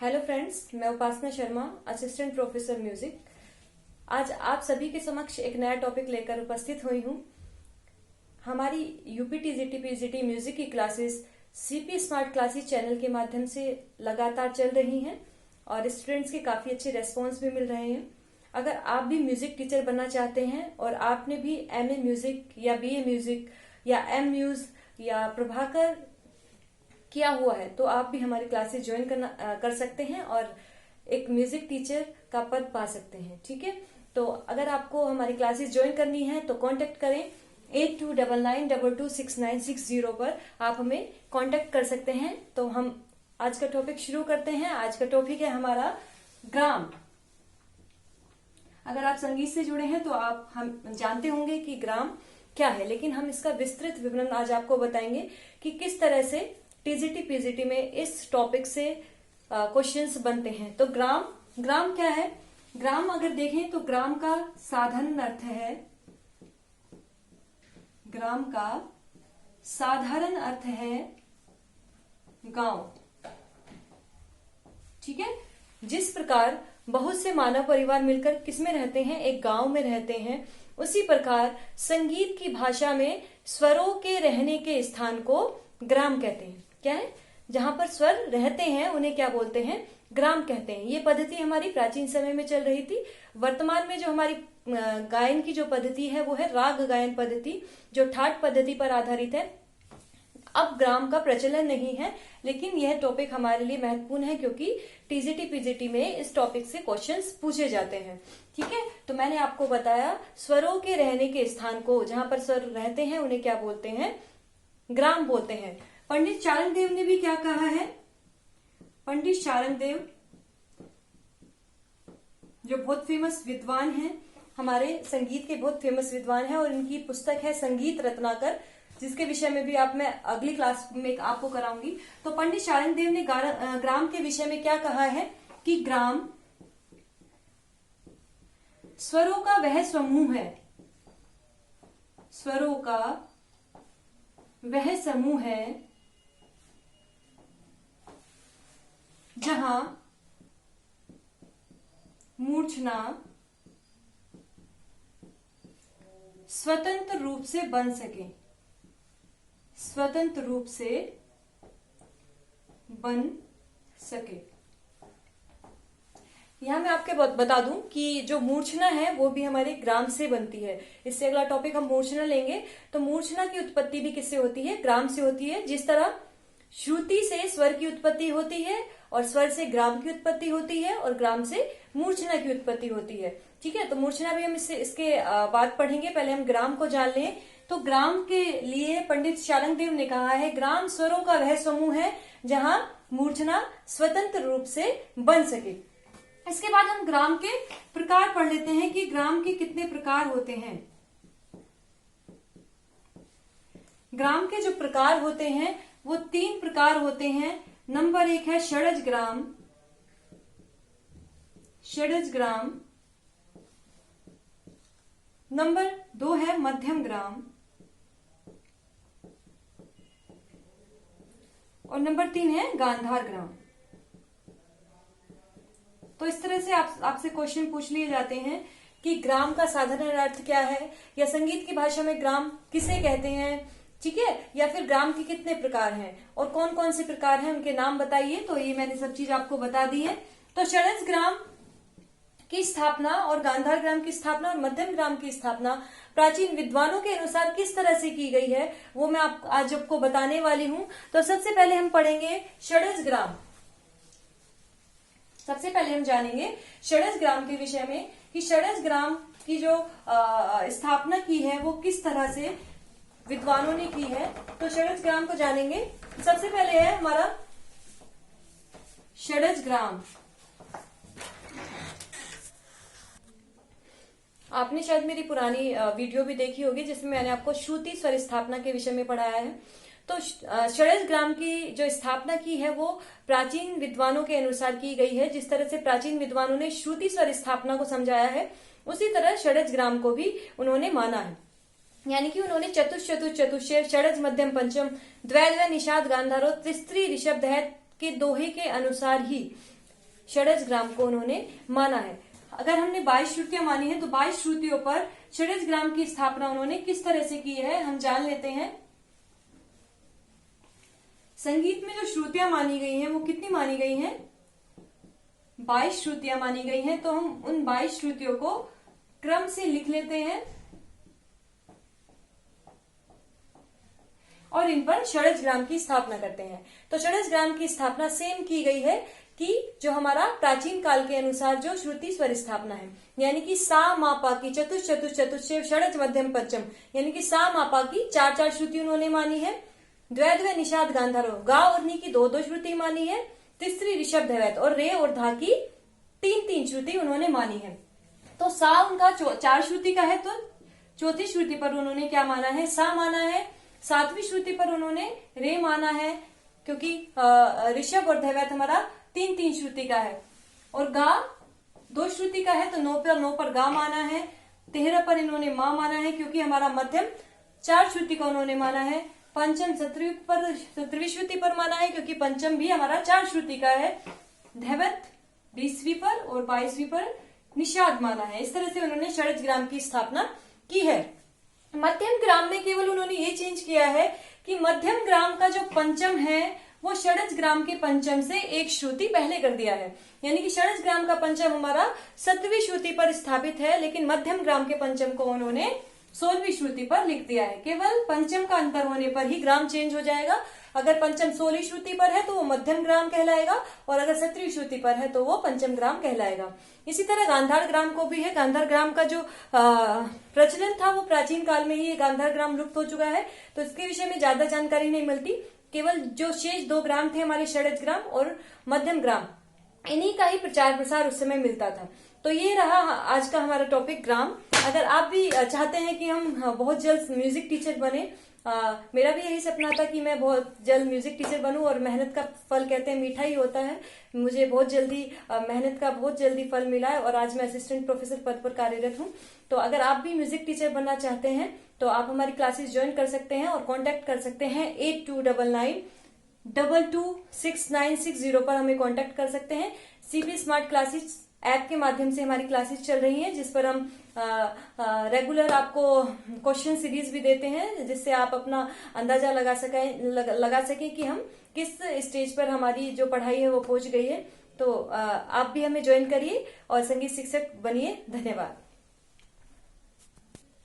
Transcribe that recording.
Hello friends, मैं उपासना Sharma, assistant professor music. आज आप सभी के समक्ष एक नया टॉपिक लेकर उपस्थित हुई हूँ। हमारी यूपी टीजीटी पीजीटी म्यूजिक की classes CP smart classes channel के माध्यम से लगातार चल रही हैं और स्टूडेंट्स के काफी अच्छे रेस्पॉन्स भी मिल रहे हैं। अगर आप भी म्यूजिक टीचर बनना चाहते हैं और आपने भी एमए म्यूजिक या बीए म्यूजिक या एम म्यूज या प्रभाकर किया हुआ है तो आप भी हमारी क्लासेस ज्वाइन कर सकते हैं और एक म्यूजिक टीचर का पद पा सकते हैं। ठीक है, तो अगर आपको हमारी क्लासेस ज्वाइन करनी है तो कांटेक्ट करें 8299226960 पर। आप हमें कांटेक्ट कर सकते हैं। तो हम आज का टॉपिक शुरू करते हैं। आज का टॉपिक है हमारा ग्राम। अगर आप संगीत से जुड़े हैं तो हम जानते होंगे कि ग्राम क्या है, लेकिन हम इसका विस्तृत विवरण आज आपको बताएंगे कि किस तरह से टीजीटी पीजीटी में इस टॉपिक से क्वेश्चंस बनते हैं। तो ग्राम क्या है? ग्राम अगर देखें तो ग्राम का साधारण अर्थ है, ग्राम का साधारण अर्थ है गांव। ठीक है, जिस प्रकार बहुत से मानव परिवार मिलकर किसमें रहते हैं, एक गांव में रहते हैं, उसी प्रकार संगीत की भाषा में स्वरों के रहने के स्थान को ग्राम कहते हैं। क्या है? जहां पर स्वर रहते हैं उन्हें क्या बोलते हैं? ग्राम कहते हैं। ये पद्धति हमारी प्राचीन समय में चल रही थी। वर्तमान में जो हमारी गायन की जो पद्धति है वो है राग गायन पद्धति, जो ठाट पद्धति पर आधारित है। अब ग्राम का प्रचलन नहीं है, लेकिन यह टॉपिक हमारे लिए महत्वपूर्ण है क्योंकि टीजीटी पीजीटी में इस टॉपिक से क्वेश्चंस पूछे जाते हैं। ठीक है, तो मैंने आपको बताया स्वरों के रहने के स्थान को, जहां पर स्वर रहते हैं उन्हें क्या बोलते हैं? ग्राम बोलते हैं। पंडित चारणदेव ने भी क्या कहा है? पंडित चारणदेव जो बहुत फेमस विद्वान हैं, हमारे संगीत के बहुत फेमस विद्वान हैं, और इनकी पुस्तक है संगीत रत्नाकर, जिसके विषय में भी मैं अगली क्लास में आपको कराऊंगी। तो पंडित चारणदेव ने ग्राम के विषय में क्या कहा है कि ग्राम स्वरों का वह समूह है, स्वरों का वह समूह है जहां मूर्छना स्वतंत्र रूप से बन सके, स्वतंत्र रूप से बन सके। यहां मैं आपके बता दूं कि जो मूर्छना है वो भी हमारे ग्राम से बनती है। इससे अगला टॉपिक हम मूर्छना लेंगे। तो मूर्छना की उत्पत्ति भी किससे होती है? ग्राम से होती है। जिस तरह श्रुति से स्वर की उत्पत्ति होती है और स्वर से ग्राम की उत्पत्ति होती है और ग्राम से मूर्छना की उत्पत्ति होती है। ठीक है, तो मूर्छना भी हम इसके बाद पढ़ेंगे। पहले हम ग्राम को जान लें। तो ग्राम के लिए पंडित चारणदेव ने कहा है ग्राम स्वरों का वह समूह है जहां मूर्छना स्वतंत्र रूप से बन सके। इसके बाद हम ग्राम के प्रकार पढ़ लेते हैं कि ग्राम के कितने प्रकार होते हैं। ग्राम के जो प्रकार होते हैं वो 3 प्रकार होते हैं। नंबर 1 है षडज ग्राम, षडज ग्राम। नंबर 2 है मध्यम ग्राम, और नंबर 3 है गांधार ग्राम। तो इस तरह से आपसे क्वेश्चन पूछ लिए जाते हैं कि ग्राम का साधारण अर्थ क्या है, या संगीत की भाषा में ग्राम किसे कहते हैं। ठीक है, या फिर ग्राम के कितने प्रकार हैं और कौन कौन से प्रकार हैं, उनके नाम बताइए। तो ये मैंने सब चीज आपको बता दी है। तो षडज ग्राम की स्थापना और गांधार ग्राम की स्थापना और मध्यम ग्राम की स्थापना प्राचीन विद्वानों के अनुसार किस तरह से की गई है वो मैं आज आपको बताने वाली हूं। तो सबसे पहले हम पढ़ेंगे षडज ग्राम। सबसे पहले हम जानेंगे षडज ग्राम के विषय में कि षडज ग्राम की जो स्थापना की है वो किस तरह से विद्वानों ने की है। तो षडज ग्राम को जानेंगे। सबसे पहले है हमारा षडज ग्राम। आपने शायद मेरी पुरानी वीडियो भी देखी होगी जिसमें मैंने आपको श्रुति स्वर स्थापना के विषय में पढ़ाया है। तो षडज ग्राम की जो स्थापना की है वो प्राचीन विद्वानों के अनुसार की गई है। जिस तरह से प्राचीन विद्वानों ने श्रुति स्वर स्थापना को समझाया है, उसी तरह षडज ग्राम को भी उन्होंने माना है। यानी कि उन्होंने चतुष्षेर षडज मध्यम पंचम द्वैद्वय निषाद गांधारो त्रिस्त्री ऋषभ दहत के दोहे के अनुसार ही षड्ज ग्राम को उन्होंने माना है। अगर हमने 22 श्रुतियां मानी है तो 22 श्रुतियों पर षड्ज ग्राम की स्थापना उन्होंने किस तरह से की है हम जान लेते हैं। संगीत में जो श्रुतियां मानी गई हैं वो कितनी मानी गई हैं? 22 श्रुतियां मानी गई हैं। तो हम उन 22 श्रुतियों को क्रम से लिख लेते हैं और इन पर षड्ज ग्राम की स्थापना करते हैं। तो षड्ज ग्राम की स्थापना सेम की गई है कि जो हमारा प्राचीन काल के अनुसार जो श्रुति स्वर स्थापना है, यानी कि सा मा पा की चतुष चतुष चतुष्टय षड्ज मध्यम पंचम, यानी कि सा मा पा की 4-4 श्रुति उन्होंने मानी है। द्वैद्वय निषाद गांधारो गा और नी की 2-2 श्रुति मानी है। तीसरी ऋषभ दैवत और रे और धा की 3-3 श्रुति उन्होंने मानी है। तो सा उनका 4 श्रुति का है, तो चौथी श्रुति पर उन्होंने क्या माना है? सा माना है। 7वीं श्रुति पर उन्होंने रे माना है, क्योंकि ऋषभ और दैवत हमारा 3-3 श्रुति का है। और गा 2 श्रुति का है, तो 9 पर गा माना है। 13 पर इन्होंने मां माना है, क्योंकि हमारा मध्यम 4 श्रुति का उन्होंने माना है। पंचम 17वीं श्रुति पर माना है, क्योंकि पंचम भी हमारा 4 श्रुति का है। दैवत 20वीं पर और 22वीं पर निषाद माना है। इस तरह से उन्होंने षड्ज ग्राम की स्थापना की है। मध्यम ग्राम में केवल उन्होंने ये चेंज किया है कि मध्यम ग्राम का जो पंचम है वो षड्ज ग्राम के पंचम से 1 श्रुति पहले कर दिया है। यानी कि षड्ज ग्राम का पंचम हमारा 7वीं श्रुति पर स्थापित है, लेकिन मध्यम ग्राम के पंचम को उन्होंने 16वीं श्रुति पर लिख दिया है। केवल पंचम का अंतर होने पर ही ग्राम चेंज हो जाएगा। अगर पंचम 16वीं श्रुति पर है तो वो मध्यम ग्राम कहलाएगा, और अगर 7वीं श्रुति पर है तो वो पंचम ग्राम कहलाएगा। इसी तरह गांधार ग्राम को भी है। गांधार ग्राम का जो प्रचलन था वो प्राचीन काल में ही गांधार ग्राम लुप्त हो चुका है, तो इसके विषय में ज्यादा जानकारी नहीं मिलती। केवल जो शेष 2 ग्राम थे हमारे षड्ज ग्राम और मध्यम ग्राम, इन्हीं का ही प्रचार प्रसार उस समय मिलता था। तो ये रहा आज का हमारा टॉपिक ग्राम। अगर आप भी चाहते हैं कि हम बहुत जल्द म्यूजिक टीचर बने, मेरा भी यही सपना था कि मैं बहुत जल्द म्यूजिक टीचर बनूं, और मेहनत का फल कहते हैं मीठा ही होता है। मुझे बहुत जल्दी मेहनत का बहुत जल्दी फल मिला है, और आज मैं असिस्टेंट प्रोफेसर पद पर कार्यरत हूं। तो अगर आप भी म्यूजिक टीचर बनना चाहते हैं तो आप हमारी क्लासेस ज्वाइन कर सकते हैं और कांटेक्ट कर सकते हैं 8299226960 पर हमें कांटेक्ट कर सकते हैं। सीपी स्मार्ट क्लासेस ऐप के माध्यम से हमारी क्लासेस चल रही हैं, जिस पर हम रेगुलर आपको क्वेश्चन सीरीज भी देते हैं, जिससे आप अपना अंदाजा लगा सकें कि हम किस स्टेज पर हमारी जो पढ़ाई है वो पहुंच गई है। तो आप भी हमें ज्वाइन करिए और संगीत शिक्षक बनिए। धन्यवाद।